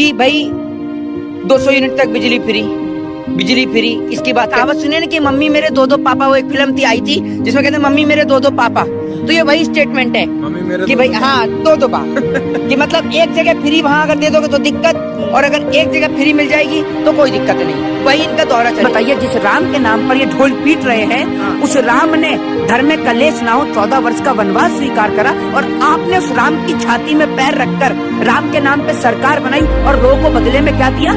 कि भाई 200 यूनिट तक बिजली फ्री। इसकी बात कहावत सुनिए ना कि मम्मी मेरे दो पापा। वो एक फिल्म थी आई थी जिसमें कहते हैं मम्मी मेरे दो पापा। तो ये वही स्टेटमेंट है कि भाई हाँ दो पापा कि मतलब एक जगह फ्री वहाँ अगर दे दोगे तो दिक्कत, और अगर एक जगह फ्री मिल जाएगी तो कोई दिक्कत नहीं। वही इनका दौरा चल। बताइए जिस राम के नाम पर ये ढोल पीट रहे हैं उस राम ने धर्म में कलेश ना हो 14 वर्ष का वनवास स्वीकार करा, और आपने उस राम की छाती में पैर रखकर राम के नाम पे सरकार बनाई और लोगों को बदले में क्या दिया?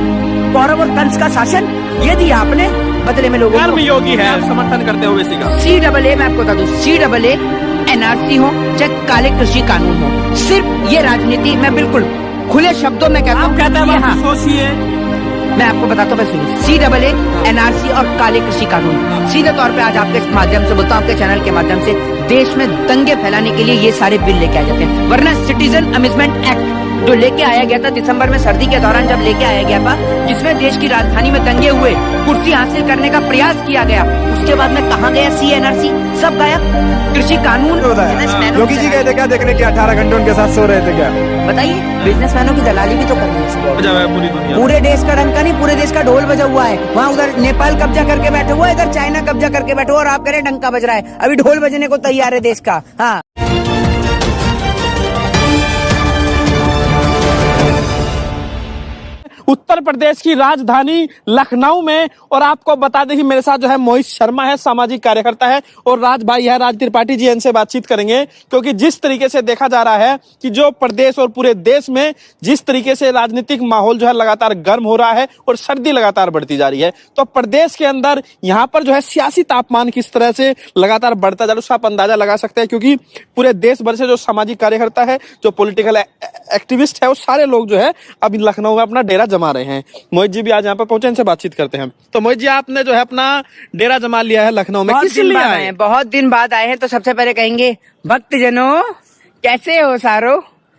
कौरव और कंस का शासन ये दिया आपने बदले में लोगों को। योगी है, समर्थन करते हो इसी का। CAA मैं आपको बता दूं, CAA NRC हो चाहे काले कृषि कानून हो, सिर्फ ये राजनीति मैं बिल्कुल खुले शब्दों में कहता हूँ। सोचिए, मैं आपको बताता हूँ, सुनिए, CAA NRC और काले कृषि कानून सीधे तौर पे आज आपके माध्यम से बोलता हूँ, आपके चैनल के माध्यम से देश में दंगे फैलाने के लिए ये सारे बिल लेके आ जाते हैं। वरना सिटीजन अमेजमेंट एक्ट जो लेके आया गया था दिसंबर में सर्दी के दौरान जब लेके आया गया था, जिसमें देश की राजधानी में दंगे हुए, कुर्सी हासिल करने का प्रयास किया गया, उसके बाद में कहाँ गया CNRC? सब गायब। कृषि कानून योगी जी गए थे क्या देखने के? 18 घंटे उनके साथ सो रहे थे क्या? बताइए, बिजनेसमैनों की दलाली भी तो करनी है। पूरी पूरे देश का डंका नहीं, पूरे देश का ढोल बजा हुआ है। वहाँ उधर नेपाल कब्जा करके बैठे हुआ है, इधर चाइना कब्जा करके बैठे हुआ, और आप कह रहे हैं डंका बज रहा है। अभी ढोल बजने को तैयार है देश का। हाँ, उत्तर प्रदेश की राजधानी लखनऊ में, और आपको बता दें कि मेरे साथ जो है मोहित शर्मा है, सामाजिक कार्यकर्ता है, और राज भाई है, राज त्रिपाठी जी, इनसे बातचीत करेंगे। क्योंकि जिस तरीके से देखा जा रहा है कि जो प्रदेश और पूरे देश में जिस तरीके से राजनीतिक माहौल जो है लगातार गर्म हो रहा है और सर्दी लगातार बढ़ती जा रही है, तो प्रदेश के अंदर यहाँ पर जो है सियासी तापमान किस तरह से लगातार बढ़ता जा रहा है उसका आप अंदाजा लगा सकते हैं। क्योंकि पूरे देश भर से जो सामाजिक कार्यकर्ता है, जो पॉलिटिकल एक्टिविस्ट है, वो सारे लोग जो है अभी लखनऊ में अपना डेरा जमा रहे हैं। मोहित जी भी आज यहाँ पर पहुंचे, इनसे बातचीत करते हैं। तो मोहित जी, आपने जो है अपना डेरा जमा लिया है लखनऊ में, किस लिए आए हैं? बहुत दिन बाद आए हैं। तो सबसे पहले कहेंगे भक्तजनों कैसे हो सारो,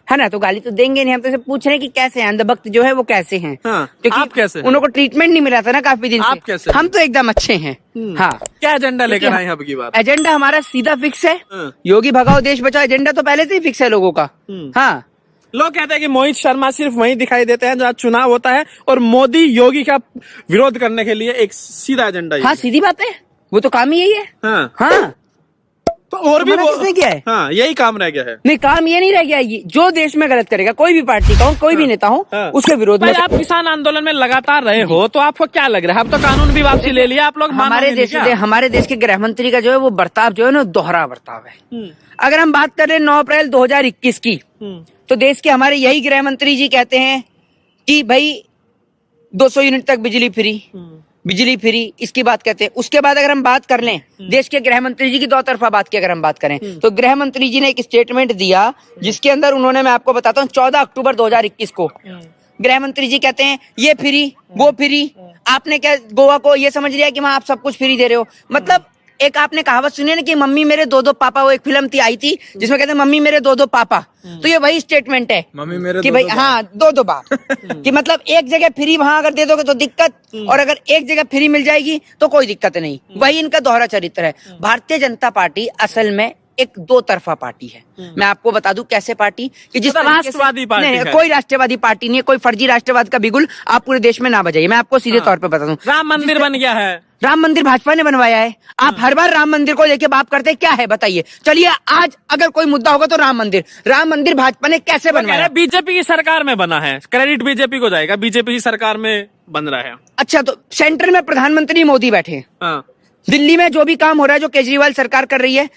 है ना? तो गाली तो देंगे नहीं, हम तो से पूछ रहे हैं कि कैसे हैं अंधभक्त जो है वो कैसे हैं। हाँ, क्योंकि आप कैसे हैं? उनको ट्रीटमेंट नहीं मिला था ना काफी दिन आप से। कैसे हैं? हम तो एकदम अच्छे हैं। हाँ, क्या एजेंडा लेकर आए हैं अब की बार? एजेंडा हमारा सीधा फिक्स है। हाँ। योगी भगाओ देश बचाओ एजेंडा तो पहले से ही फिक्स है लोगों का। हाँ, लोग कहते हैं कि मोहित शर्मा सिर्फ वहीं दिखाई देते हैं जहाँ चुनाव होता है, और मोदी योगी का विरोध करने के लिए एक सीधा एजेंडा। हाँ, सीधी बात है, वो तो काम ही यही है। हाँ, हाँ, तो और भी वो किसने किया है? हाँ, यही काम रह गया है। नहीं, काम ये नहीं रह गया। ये जो देश में गलत करेगा, कोई भी पार्टी का हो, कोई भी नेता हो, हाँ। उसके विरोध में। आप किसान आंदोलन में लगातार रहे हो, तो आपको क्या लग रहा है? अब तो कानून भी वापसी ले लिया आप लोग। हमारे देश के गृह मंत्री का जो है वो बर्ताव जो है ना दोहरा बर्ताव है। अगर हम बात कर रहे हैं 9 अप्रैल 2021 की, तो देश के हमारे यही गृह मंत्री जी कहते हैं कि भाई 200 यूनिट तक बिजली फ्री। इसकी बात कहते हैं। उसके बाद अगर हम बात कर लें देश के गृह मंत्री जी की दो तरफा बात की, अगर हम बात करें तो गृह मंत्री जी ने एक स्टेटमेंट दिया जिसके अंदर उन्होंने, मैं आपको बताता हूँ, 14 अक्टूबर 2021 को गृह मंत्री जी कहते हैं ये फ्री वो फ्री। आपने क्या गोवा को ये समझ लिया कि वहां आप सब कुछ फ्री दे रहे हो? मतलब एक आपने कहावत सुनी ना कि मम्मी मेरे दो पापा। वो एक फिल्म थी आई थी जिसमें कहते हैं मम्मी मेरे दो पापा। तो ये वही स्टेटमेंट है मम्मी मेरे कि भाई हाँ दो बाप कि मतलब एक जगह फ्री वहां अगर दे दोगे तो दिक्कत, और अगर एक जगह फ्री मिल जाएगी तो कोई दिक्कत नहीं। वही इनका दोहरा चरित्र है। भारतीय जनता पार्टी असल में एक दो तरफा पार्टी है। मैं आपको बता दूं कैसे पार्टी कि जिस राष्ट्रवादी पार्टी नहीं, है। कोई राष्ट्रवादी पार्टी नहीं है। कोई फर्जी राष्ट्रवाद का बिगुल आप पूरे देश में ना बजाइए। मैं आपको सीधे तौर पे बता दूं, राम मंदिर बन गया है। राम मंदिर भाजपा ने बनवाया है। आप हर बार राम मंदिर को लेके बात करते हैं, क्या है बताइए? चलिए आज अगर कोई मुद्दा होगा तो राम मंदिर भाजपा ने कैसे बनवाया? बीजेपी की सरकार में बना है, क्रेडिट बीजेपी को जाएगा, बीजेपी की सरकार में बन रहा है। अच्छा, तो सेंटर में प्रधानमंत्री मोदी बैठे, दिल्ली में जो भी काम हो रहा है जो केजरीवाल सरकार कर रही है,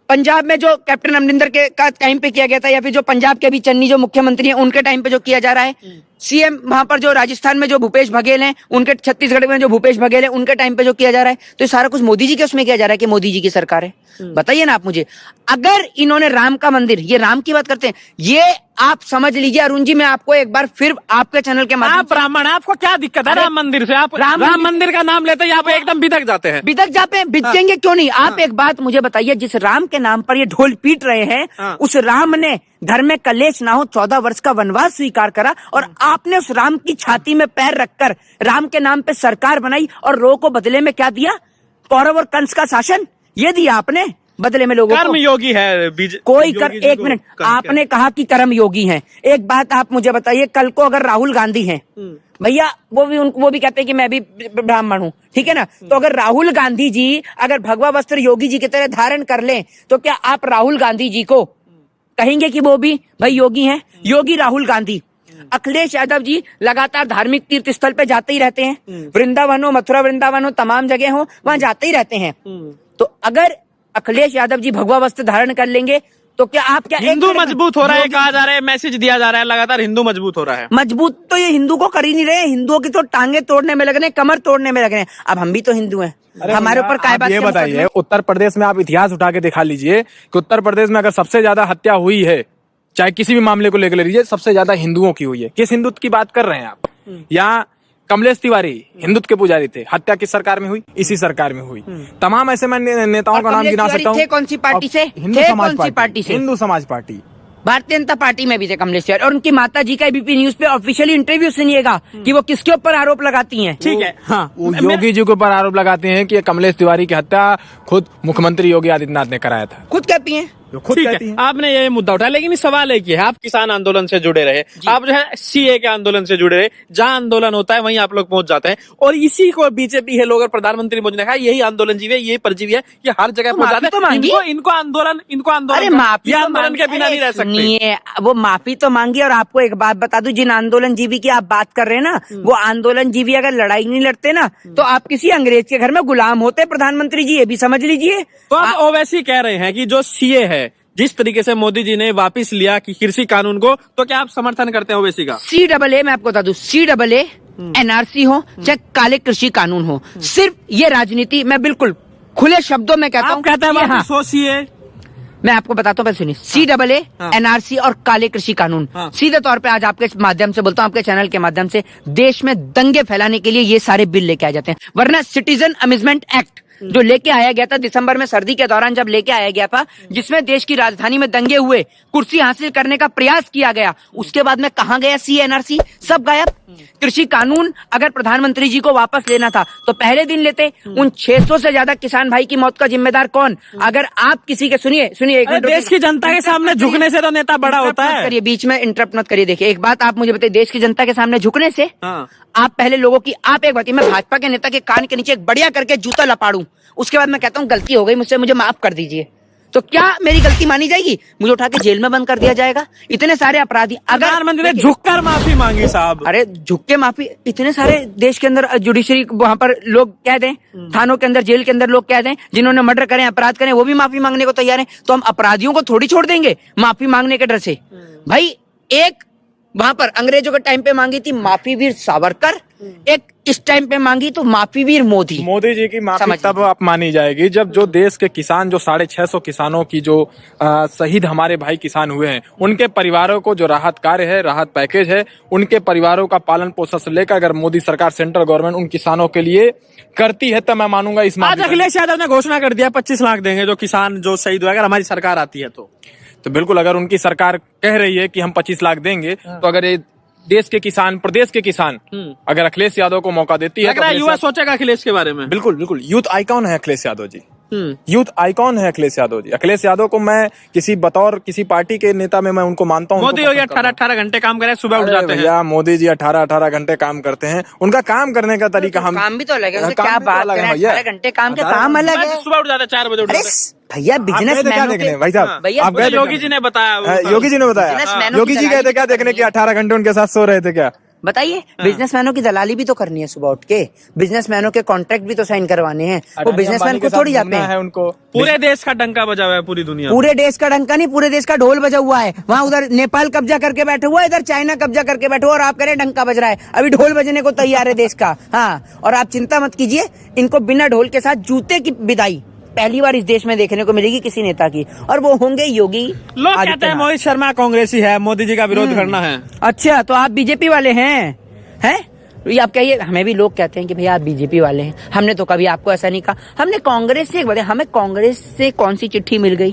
पंजाब में जो कैप्टन अमरिंदर के का टाइम पे किया गया था, या फिर जो पंजाब के अभी चन्नी जो मुख्यमंत्री हैं उनके टाइम पे जो किया जा रहा है, CM वहां पर जो राजस्थान में जो भूपेश बघेल हैं उनके, छत्तीसगढ़ में जो भूपेश बघेल हैं उनके टाइम पे जो किया जा रहा है, तो ये सारा कुछ मोदी जी के उसमें किया जा रहा है कि मोदी जी की सरकार है? बताइए ना आप मुझे। अगर इन्होंने राम का मंदिर, ये राम की बात करते हैं, ये आप समझ लीजिए अरुण जी, मैं आपको एक बार फिर आपके चैनल के माध्यम से, ब्राह्मण आपको क्या दिक्कत है राम मंदिर से? आप राम मंदिर का नाम लेते हैं, यहाँ पे एकदम बिदक जाते हैं। बिदकेंगे क्यों नहीं? आप एक बात मुझे बताइए, जिस राम के नाम पर ये ढोल पीट रहे हैं उस राम ने धर्म में कलेश ना हो 14 वर्ष का वनवास स्वीकार करा, और आपने उस राम की छाती में पैर रखकर राम के नाम पे सरकार बनाई और लोगों को बदले में क्या दिया? कौरव और कंस का शासन ये दिया आपने। बदले में लोगों कर्म को योगी है कोई कर, एक मिनट, आपने कहा कि कर्म योगी हैं। एक बात आप मुझे बताइए, कल को अगर राहुल गांधी हैं, भैया वो भी कहते हैं कि मैं भी ब्राह्मण हूँ, ठीक है ना, तो अगर राहुल गांधी जी अगर भगवा वस्त्र योगी जी की तरह धारण कर लें, तो क्या आप राहुल गांधी जी को कहेंगे कि वो भी भाई योगी हैं? योगी राहुल गांधी। अखिलेश यादव जी लगातार धार्मिक तीर्थ स्थल पे जाते ही रहते हैं, वृंदावन हो, मथुरा वृंदावन हो, तमाम जगह हो, वहां जाते ही रहते हैं। तो अगर अखिलेश यादव जी भगवा वस्त्र धारण कर लेंगे तो क्या आप क्या हिंदू मजबूत हो रहा है, कहा जा रहा है, मैसेज दिया जा रहा है लगातार हिंदू मजबूत हो रहा है। मजबूत तो ये हिंदू को कर ही नहीं रहे, हिंदुओं की तो टांगे तोड़ने में लग रहे हैं, कमर तोड़ने में लग रहे हैं। अब हम भी तो हिंदू हैं, हमारे ऊपर काय बात? ये बताइए, उत्तर प्रदेश में आप इतिहास उठा के दिखा लीजिए कि उत्तर प्रदेश में अगर सबसे ज्यादा हत्या हुई है, चाहे किसी भी मामले को लेकर ले लीजिए, सबसे ज्यादा हिंदुओं की हुई है। किस हिंदुत्व की बात कर रहे हैं आप? यहाँ कमलेश तिवारी हिंदुत्व के पुजारी थे, हत्या किस सरकार में हुई? इसी सरकार में हुई। तमाम ऐसे मैं नेताओं का नाम गिना सकता हूँ। कौन सी पार्टी से? हिंदू समाज पार्टी से। हिंदू समाज पार्टी, भारतीय जनता पार्टी में भी थे कमलेश तिवारी, और उनकी माता जी का एबीपी न्यूज पे ऑफिशियली इंटरव्यू सुनिएगा कि वो किसके ऊपर आरोप लगाती हैं। ठीक है, हाँ, वो योगी जी के ऊपर आरोप लगाते हैं कि कमलेश तिवारी की हत्या खुद मुख्यमंत्री योगी आदित्यनाथ ने कराया था। खुद कहती हैं, खुद ठीक कहती है, हैं। आपने ये मुद्दा उठाया, लेकिन सवाल एक ही है, आप किसान आंदोलन से जुड़े रहे, आप जो है सीए के आंदोलन से जुड़े रहे, जहां आंदोलन होता है वहीं आप लोग पहुंच जाते हैं, और इसी को बीजेपी है लोग और प्रधानमंत्री मोदी ने कहा यही आंदोलन जीव है, यही परजीवी है, ये हर जगह पहुंच जाते हैं। इनको आंदोलन अरे माफी आंदोलन के बिना नहीं रह सकते। वो माफी तो मांगी, और आपको एक बात बता दूं, जिन आंदोलन जीवी की आप बात कर रहे हैं ना, वो आंदोलन जीवी अगर लड़ाई नहीं लड़ते ना, तो आप किसी अंग्रेज के घर में गुलाम होते। प्रधानमंत्री जी ये भी समझ लीजिए। तो आप ओवैसी कह रहे हैं कि जो सीए है, जिस तरीके से मोदी जी ने वापस लिया कि कृषि कानून को, तो क्या आप समर्थन करते हैं ओवैसी का? CAA मैं आपको बता दूं, CAA NRC हो चाहे काले कृषि कानून हो, सिर्फ ये राजनीति, मैं बिल्कुल खुले शब्दों में कहता हूँ, कहते हैं सीए, मैं आपको बताता हूँ, सुनिए। CAA NRC और काले कृषि कानून सीधे तौर पे आज आपके माध्यम से बोलता हूँ, आपके चैनल के माध्यम से, देश में दंगे फैलाने के लिए ये सारे बिल लेके आ जाते हैं। वरना सिटीजन अमेजमेंट एक्ट जो लेके आया गया था दिसंबर में, सर्दी के दौरान जब लेके आया गया था, जिसमें देश की राजधानी में दंगे हुए, कुर्सी हासिल करने का प्रयास किया गया, उसके बाद में कहां गया CNRC? सब गायब। कृषि कानून अगर प्रधानमंत्री जी को वापस लेना था तो पहले दिन लेते। उन 600 से ज्यादा किसान भाई की मौत का जिम्मेदार कौन? अगर आप किसी के सुनिए एक मिनट, देश की जनता के सामने झुकने से तो नेता बड़ा होता है। करिए, बीच में इंटरप्ट मत करिए। देखिए एक बात आप मुझे बताइए, देश की जनता के सामने झुकने से आप पहले लोगों की, आप एक बात, मैं भाजपा के नेता के कान के नीचे एक बढ़िया करके जूता लपाड़ूं, उसके बाद मैं कहता हूँ गलती हो गई मुझसे, मुझे माफ कर दीजिए, तो क्या मेरी गलती मानी जाएगी? मुझे उठा के जेल में बंद कर दिया जाएगा? इतने सारे अपराधी, अगर प्रधानमंत्री ने झुककर माफी मांगी साहब, अरे झुक के माफी, इतने सारे देश के अंदर जुडिशरी वहां पर लोग कह दें, थानों के अंदर, जेल के अंदर लोग कह दें, जिन्होंने मर्डर करें, अपराध करें, वो भी माफी मांगने को तैयार है, तो हम अपराधियों को थोड़ी छोड़ देंगे माफी मांगने के डर से? भाई एक वहां पर अंग्रेजों के टाइम पे मांगी थी माफी वीर सावरकर, एक इस टाइम पे मांगी तो माफी वीर मोदी जी की माफी तब आप मानी जाएगी जब जो देश के किसान, जो 650 किसानों की जो शहीद हमारे भाई किसान हुए हैं, उनके परिवारों को जो राहत कार्य है, राहत पैकेज है, उनके परिवारों का पालन पोषण से लेकर अगर मोदी सरकार, सेंट्रल गवर्नमेंट उन किसानों के लिए करती है, तब मैं मानूंगा इस आज अखिलेश यादव ने घोषणा कर दिया 25 लाख देंगे जो किसान जो शहीद हुए, अगर हमारी सरकार आती है तो बिल्कुल, अगर उनकी सरकार कह रही है कि हम 25 लाख देंगे, तो अगर ये देश के किसान, प्रदेश के किसान अगर अखिलेश यादव को मौका देती है, तो युवा सोचेगा अखिलेश के बारे में। बिल्कुल बिल्कुल, यूथ आइकॉन है अखिलेश यादव जी, यूथ आइकॉन है अखिलेश यादव जी। अखिलेश यादव को मैं बतौर किसी पार्टी के नेता में मैं उनको मानता हूँ। मोदी योगी 18 घंटे काम करे, सुबह उठ जाते हैं। मोदी जी 18 घंटे काम करते हैं, उनका काम करने का तरीका, हम काम भी तो अलग है, क्या बात कर रहे हैं, 18 घंटे काम के काम अलग है, सुबह उठ जाते 4 बजे उठ जाते। भैया बिजनेस भाई साहब, भैया योगी जी ने बताया, योगी जी ने बताया, योगी जी गए थे क्या देखने की 18 घंटे उनके साथ सो रहे थे क्या? बताइए, बिजनेसमैनों की दलाली भी तो करनी है सुबह उठ के, बिजनेसमैनों के कॉन्ट्रैक्ट भी तो साइन करवाने हैं, वो बिजनेसमैन को थोड़ी जाते हैं। उनको पूरे देश का डंका बजा हुआ है, पूरी दुनिया, पूरे देश का डंका नहीं, पूरे देश का ढोल बजा हुआ है। वहाँ उधर नेपाल कब्जा करके बैठे हुआ है, इधर चाइना कब्जा करके बैठे हुआ, और आप कह रहे हैं डंका बज रहा है, अभी ढोल बजने को तैयार है देश का। हाँ, और आप चिंता मत कीजिए, इनको बिना ढोल के साथ जूते की विदाई पहली बार इस देश में देखने को मिलेगी किसी नेता की, और वो होंगे योगी। लोग कहते हैं मोहित शर्मा कांग्रेसी है, मोदी जी का विरोध करना है। अच्छा, तो आप बीजेपी वाले हैं? ये आप कहिए, हमें भी लोग कहते हैं कि भैया आप बीजेपी वाले हैं, हमने तो कभी आपको ऐसा नहीं कहा। हमने कांग्रेस से, हमें कांग्रेस से कौन सी चिट्ठी मिल गई?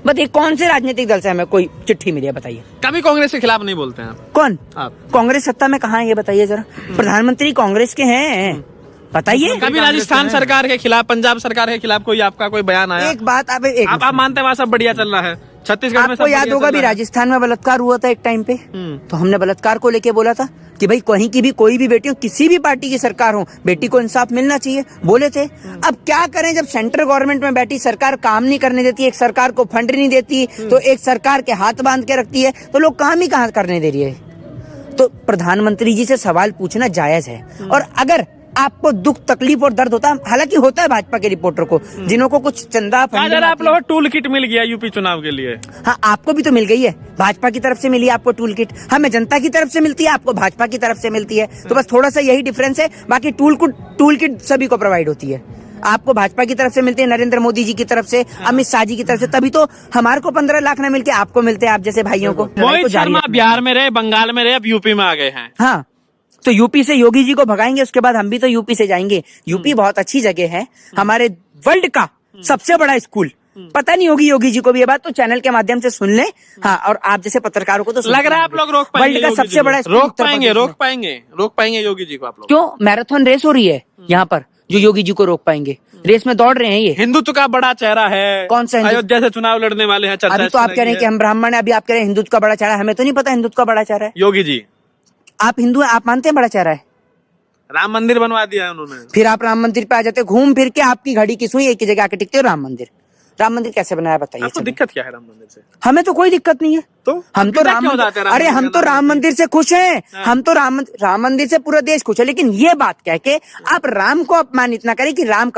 बताइए, कौन से राजनीतिक दल से हमें कोई चिट्ठी मिली है? बताइए। कभी कांग्रेस के खिलाफ नहीं बोलते हैं आप? कौन? आप। कांग्रेस सत्ता में कहाँ है ये बताइए जरा। प्रधानमंत्री कांग्रेस के हैं, बताइए। कभी राजस्थान सरकार के खिलाफ, पंजाब सरकार के खिलाफ कोई आपका कोई बयान आया? एक बात आप आप मानते हैं वहाँ सब बढ़िया चल रहा है? छत्तीसगढ़ में आपको याद होगा भी राजस्थान में बलात्कार हुआ था एक टाइम पे, तो हमने बलात्कार को लेके बोला था कि भाई कहीं की भी कोई भी बेटी हो, किसी भी पार्टी की सरकार हो, बेटी को इंसाफ मिलना चाहिए, बोले थे। अब क्या करें, जब सेंट्रल गवर्नमेंट में बैठी सरकार काम नहीं करने देती, एक सरकार को फंड नहीं देती, तो एक सरकार के हाथ बांध के रखती है, तो लोग काम ही कहाँ करने दे रही है। तो प्रधानमंत्री जी से सवाल पूछना जायज है। और अगर आपको दुख तकलीफ और दर्द होता है, हालांकि होता है भाजपा के रिपोर्टर को, जिन्हों को कुछ चंदा आप लोगों को टूल किट मिल गया यूपी चुनाव के लिए। हाँ, आपको भी तो मिल गई है, भाजपा की तरफ से मिली आपको टूल किट, हमें जनता की तरफ से मिलती है, आपको भाजपा की तरफ से मिलती है। तो बस थोड़ा सा यही डिफरेंस है, बाकी टूल किट सभी को प्रोवाइड होती है। आपको भाजपा की तरफ से मिलते हैं, नरेंद्र मोदी जी की तरफ से, अमित शाह जी की तरफ से, तभी तो हमारे को 15 लाख न मिलके आपको मिलते हैं, आप जैसे भाइयों को। मोहित शर्मा बिहार में रहे, बंगाल में रहे, अब यूपी में आ गए हैं। हाँ, तो यूपी से योगी जी को भगाएंगे, उसके बाद हम भी तो यूपी से जाएंगे। यूपी बहुत अच्छी जगह है, हमारे वर्ल्ड का सबसे बड़ा स्कूल। पता नहीं होगी योगी जी को भी ये बात, तो चैनल के माध्यम से सुन लें। हाँ, और आप जैसे पत्रकारों को तो लग रहा है आप लोग रोक पाएंगे, वर्ल्ड का सबसे बड़ा रोक पाएंगे योगी जी को आप लोग? क्यों? मैराथन रेस हो रही है यहाँ पर, जो योगी जी को रोक पाएंगे? रेस में दौड़ रहे हैं ये। हिंदुत्व का बड़ा चेहरा है। कौन सा? अयोध्या से चुनाव लड़ने वाले हैं। अभी तो आप कह रहे हैं कि हम ब्राह्मण है, अभी आप कह रहे हैं हिंदुत्व का बड़ा चेहरा। हमें तो नहीं पता हिंदुत्व का बड़ा चेहरा है योगी जी। आप हिंदू हैं, आप मानते हैं बड़ा चेहरा है? राम मंदिर बनवा दिया है उन्होंने। फिर आप राम मंदिर पे आ जाते, घूम फिर के आपकी घड़ी की सुई एक ही जगह आके टिकते हो। राम मंदिर कैसे बनाया बताइए? आपको दिक्कत क्या है राम मंदिर से? हमें तो कोई दिक्कत नहीं है। तो हम तो अरे हम तो राम मंदिर से खुश हैं। हम तो राम मंदिर से पूरा देश खुश है। लेकिन ये बात कह के आप राम को अपमानित ना करें कि राम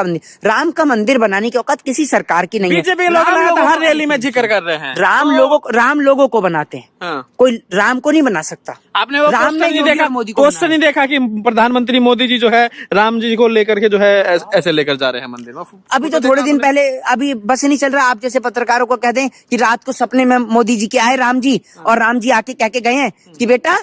का मंदिर बनाने की औकात किसी सरकार की नहीं है। बीजेपी लोग हर रैली में जिक्र कर रहे हैं राम लोगों को बनाते हैं। हाँ। कोई राम को नहीं बना सकता। आपने वो राम नहीं देखा, मोदी को पोस्टर नहीं देखा कि प्रधानमंत्री मोदी जी जो है राम जी को लेकर के जो है ऐसे लेकर जा रहे हैं मंदिर में? अभी तो थोड़े दिन पहले, अभी बस नहीं चल रहा, आप जैसे पत्रकारों को कह दें कि रात को सपने में मोदी जी के आए राम जी, और राम जी आके कह के गए हैं कि बेटा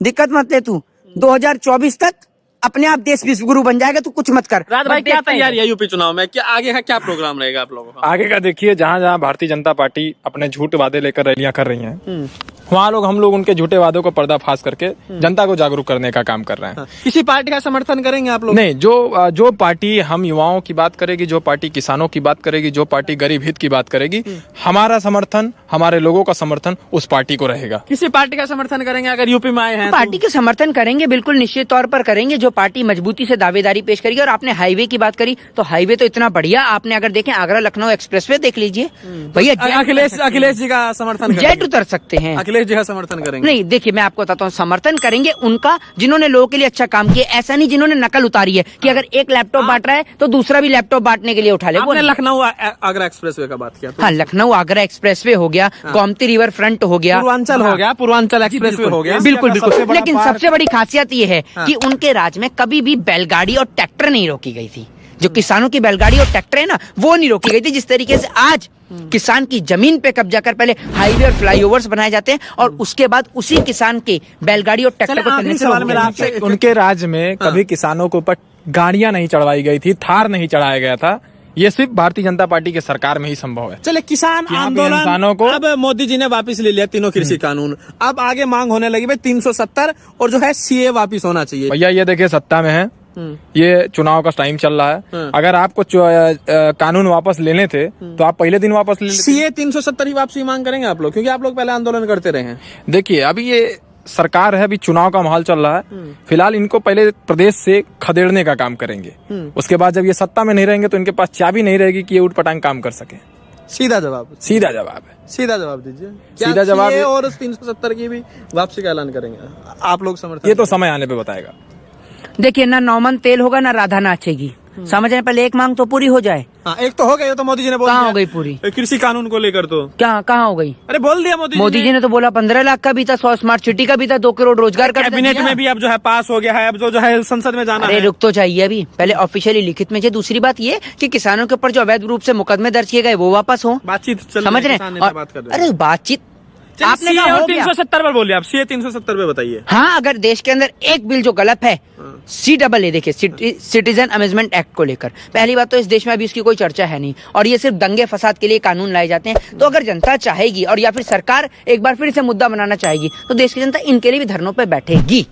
दिक्कत मत ले, तू 2024 तक अपने आप देश विश्व गुरु बन जाएगा, तू कुछ मत कर। राज भाई, क्या तैयारी है यूपी चुनाव में? क्या आगे का क्या प्रोग्राम रहेगा आप लोगों का? आगे का देखिए, जहाँ जहाँ भारतीय जनता पार्टी अपने झूठ वादे लेकर रैलियां कर रही हैं, वहाँ हम लोग उनके झूठे वादों को पर्दाफाश करके जनता को जागरूक करने का काम कर रहे हैं। किसी पार्टी का समर्थन करेंगे आप लोग? नहीं, जो पार्टी हम युवाओं की बात करेगी, जो पार्टी किसानों की बात करेगी, जो पार्टी गरीब हित की बात करेगी, हमारा समर्थन, हमारे लोगों का समर्थन उस पार्टी को रहेगा। किसी पार्टी का समर्थन करेंगे अगर यूपी में आए हैं? पार्टी के समर्थन करेंगे, बिल्कुल निश्चित तौर पर करेंगे। जो पार्टी मजबूती से दावेदारी पेश करेगी। और आपने हाईवे की बात करी, तो हाईवे तो इतना बढ़िया, आपने अगर देखें आगरा लखनऊ एक्सप्रेसवे देख लीजिए भैया। अखिलेश जी का समर्थन, जेट उतर सकते हैं। अखिलेश जी का समर्थन करेंगे? नहीं, देखिए मैं आपको बताता हूँ, समर्थन करेंगे उनका जिन्होंने लोगों के लिए अच्छा काम किया। ऐसा नहीं जिन्होंने नकल उतारी है कि अगर एक लैपटॉप बांट रहा है तो दूसरा भी लैपटॉप बांटने के लिए उठा ले। आपने लखनऊ आगरा एक्सप्रेसवे का बात किया? हाँ, लखनऊ आगरा एक्सप्रेसवे हो गया, गोमती रिवर फ्रंट हो गया, पूर्वांचल हो गया, पूर्वांचल एक्सप्रेसवे हो गया। बिल्कुल बिल्कुल। लेकिन सबसे बड़ी खासियत ये है कि उनके राज में कभी भी बैलगाड़ी और ट्रैक्टर नहीं रोकी गई थी। जो किसानों की बैलगाड़ी और ट्रैक्टर है ना, वो नहीं रोकी गई थी। जिस तरीके से आज किसान की जमीन पे कब्जा कर पहले हाईवे और फ्लाईओवर्स बनाए जाते हैं, और उसके बाद उसी किसान के बैलगाड़ी और ट्रैक्टर को चलने से आपसे, उनके राज्य में कभी किसानों के ऊपर गाड़ियां नहीं चढ़वाई गई थी, थार नहीं चढ़ाया गया था। ये सिर्फ भारतीय जनता पार्टी के सरकार में ही संभव है। चले, किसान आंदोलन को अब मोदी जी ने वापस ले लिया, तीनों कृषि कानून। अब आगे मांग होने लगी भाई 370 और जो है सीए वापस होना चाहिए। भैया ये देखिए, सत्ता में है, ये चुनाव का टाइम चल रहा है। अगर आपको कानून वापस लेने थे तो आप पहले दिन वापस ले लेते। सीए 370 ही वापसी मांग करेंगे आप लोग, क्योंकि आप लोग पहले आंदोलन करते रहे हैं। देखिए, अभी ये सरकार है, अभी चुनाव का माहौल चल रहा है। फिलहाल इनको पहले प्रदेश से खदेड़ने का काम करेंगे। उसके बाद जब ये सत्ता में नहीं रहेंगे तो इनके पास चाबी नहीं रहेगी कि ये उठपटांग काम कर सके। सीधा जवाब है। सीधा जवाब दीजिए। सीधा जवाब। और 370 की भी वापसी का ऐलान करेंगे आप लोग? समर्थन ये तो समय आने पे बताएगा। देखिए, ना नौमन तेल होगा ना राधा नाचेगी। समझ पहले एक मांग तो पूरी हो जाए। हाँ, एक तो हो गई, तो मोदी जी ने बोल दिया। कहाँ हो गई पूरी? कृषि कानून को लेकर तो क्या कहाँ हो गई? अरे बोल दिया मोदी जी ने तो बोला 15 लाख का भी था, 100 स्मार्ट सिटी का भी था, 2 करोड़ रोजगार का। कैबिनेट में भी अब जो है पास हो गया है, अब जो है संसद में जाना है। रुक तो चाहिए, अभी पहले ऑफिशियली लिखित में। दूसरी बात ये कि किसानों के ऊपर जो अवैध रूप से मुकदमे दर्ज किए गए वो वापस हो। बातचीत समझ रहे हैं? अरे बातचीत आपने कहा 370 पर बोलिए, आप सीए 370 पे बताइए। हाँ, अगर देश के अंदर एक बिल जो गलत है, CAA देखिए, सिटीजन अमेजमेंट एक्ट को लेकर, पहली बात तो इस देश में अभी इसकी कोई चर्चा है नहीं, और ये सिर्फ दंगे फसाद के लिए कानून लाए जाते हैं। तो अगर जनता चाहेगी और या फिर सरकार एक बार फिर इसे मुद्दा बनाना चाहेगी तो देश की जनता इनके लिए भी धरनों पर बैठेगी।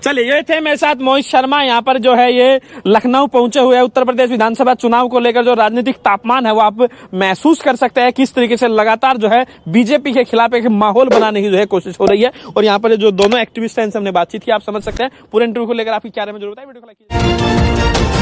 चलिए, ये थे मेरे साथ मोहित शर्मा। यहाँ पर जो है ये लखनऊ पहुंचे हुए हैं। उत्तर प्रदेश विधानसभा चुनाव को लेकर जो राजनीतिक तापमान है वो आप महसूस कर सकते हैं, किस तरीके से लगातार जो है बीजेपी के खिलाफ एक माहौल बनाने की जो है कोशिश हो रही है। और यहाँ पर जो दोनों एक्टिविस्ट हैं इनसे हमने बातचीत की, आप समझ सकते हैं। पूरे इंटरव्यू को लेकर आपकी क्या राय है, जरूर बताइए। वीडियो को लाइक कीजिए।